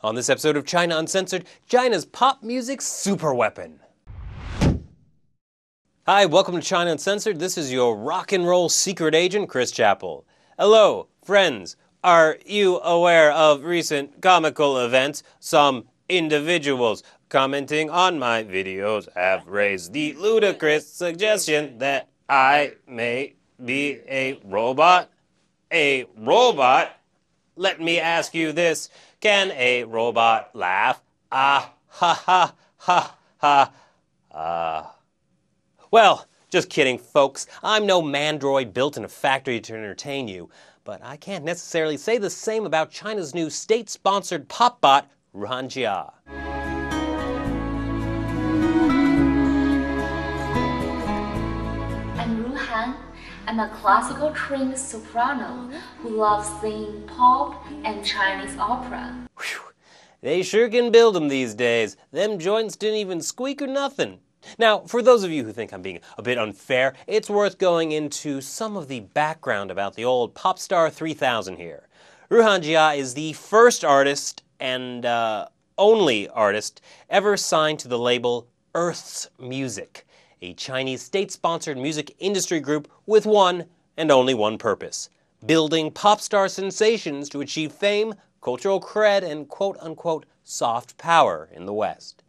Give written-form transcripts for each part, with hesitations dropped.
On this episode of China Uncensored, China's pop music superweapon. Hi, welcome to China Uncensored. This is your rock and roll secret agent, Chris Chappell. Hello, friends. Are you aware of recent comical events? Some individuals commenting on my videos have raised the ludicrous suggestion that I may be a robot. A robot? Let me ask you this. Can a robot laugh? Ah, ha, ha, ha, ha. Well, just kidding, folks. I'm no mandroid built in a factory to entertain you. But I can't necessarily say the same about China's new state-sponsored pop bot, Ruhan Jia. I'm Ruhan. I'm a classical trained soprano who loves singing pop and Chinese opera. Whew. They sure can build them these days. Them joints didn't even squeak or nothing. Now, for those of you who think I'm being a bit unfair, it's worth going into some of the background about the old Popstar 3000 here. Ruhan Jia is the first artist and only artist ever signed to the label Earth's Music, a Chinese state-sponsored music industry group with one and only one purpose: building pop star sensations to achieve fame, cultural cred, and quote-unquote soft power in the West.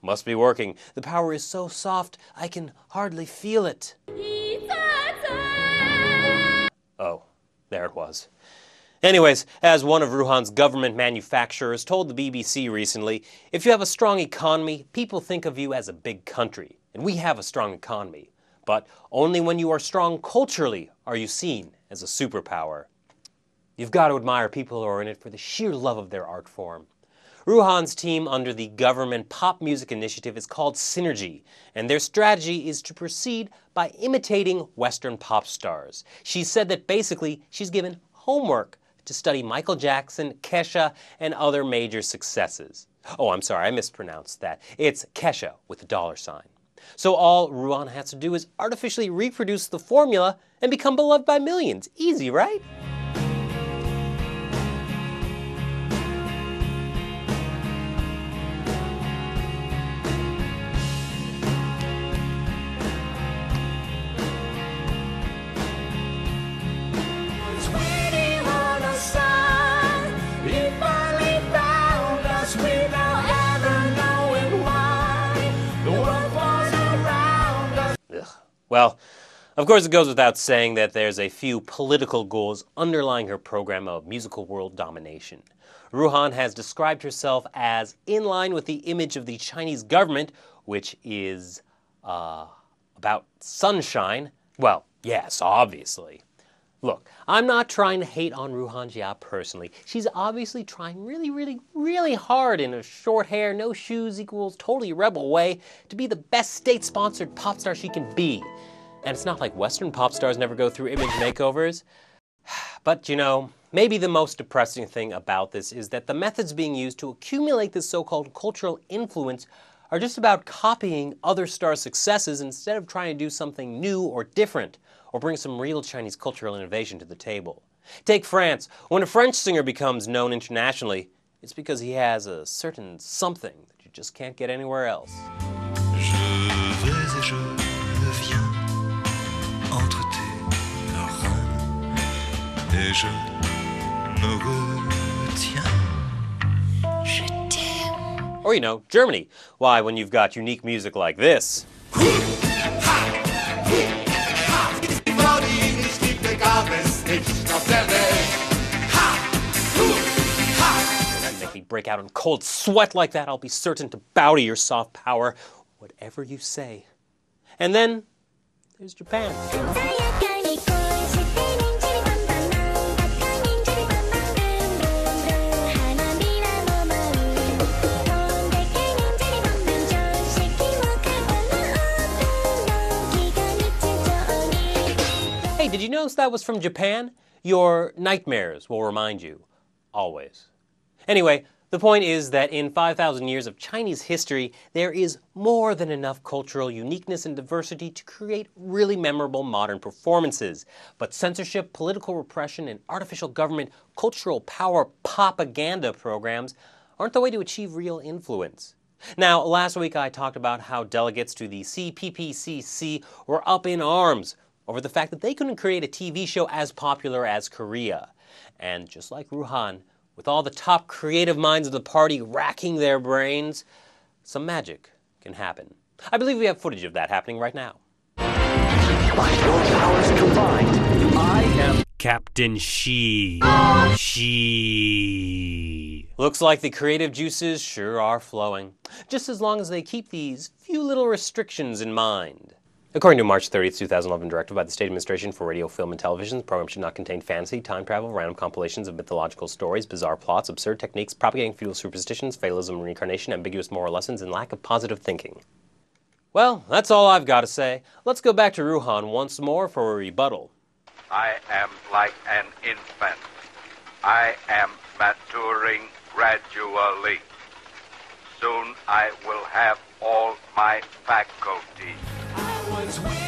Must be working. The power is so soft, I can hardly feel it. Oh, there it was. Anyways, as one of Ruhan's government manufacturers told the BBC recently, if you have a strong economy, people think of you as a big country. And we have a strong economy. But only when you are strong culturally are you seen as a superpower. You've got to admire people who are in it for the sheer love of their art form. Ruhan's team under the government pop music initiative is called Synergy, and their strategy is to proceed by imitating Western pop stars. She said that basically she's given homework to study Michael Jackson, Kesha, and other major successes. Oh, I'm sorry, I mispronounced that. It's Kesha with a $sign. So all Ruhan has to do is artificially reproduce the formula and become beloved by millions. Easy, right? Well, of course it goes without saying that there's a few political goals underlying her program of musical world domination. Ruhan has described herself as in line with the image of the Chinese government, which is, about sunshine. Well, yes, obviously. Look, I'm not trying to hate on Ruhan Jia personally. She's obviously trying really hard in a short hair, no shoes equals totally rebel way to be the best state-sponsored pop star she can be. And it's not like Western pop stars never go through image makeovers. But you know, maybe the most depressing thing about this is that the methods being used to accumulate this so-called cultural influence are just about copying other stars' successes instead of trying to do something new or different, or bring some real Chinese cultural innovation to the table. Take France. When a French singer becomes known internationally, it's because he has a certain something that you just can't get anywhere else. Je vais et je viens entre tes reins et je me retiens. Je t'aime. Or, you know, Germany. Why, when you've got unique music like this. Make me break out in cold sweat like that, I'll be certain to bow to your soft power, whatever you say. And then, there's Japan. Hey, did you notice that was from Japan? Your nightmares will remind you. Always. Anyway, the point is that in 5,000 years of Chinese history, there is more than enough cultural uniqueness and diversity to create really memorable modern performances. But censorship, political repression, and artificial government cultural power propaganda programs aren't the way to achieve real influence. Now, last week I talked about how delegates to the CPPCC were up in arms over the fact that they couldn't create a TV show as popular as Korea. And just like Ruhan, with all the top creative minds of the party racking their brains, some magic can happen. I believe we have footage of that happening right now. By your powers combined, I am Captain Xi. Xi. Looks like the creative juices sure are flowing, just as long as they keep these few little restrictions in mind. According to a March 30th, 2011 directive by the State Administration for Radio, Film, and Television, the program should not contain fantasy, time travel, random compilations of mythological stories, bizarre plots, absurd techniques, propagating feudal superstitions, fatalism, reincarnation, ambiguous moral lessons, and lack of positive thinking. Well, that's all I've got to say. Let's go back to Ruhan once more for a rebuttal. I am like an infant. I am maturing gradually. Soon I will have all my faculties. I was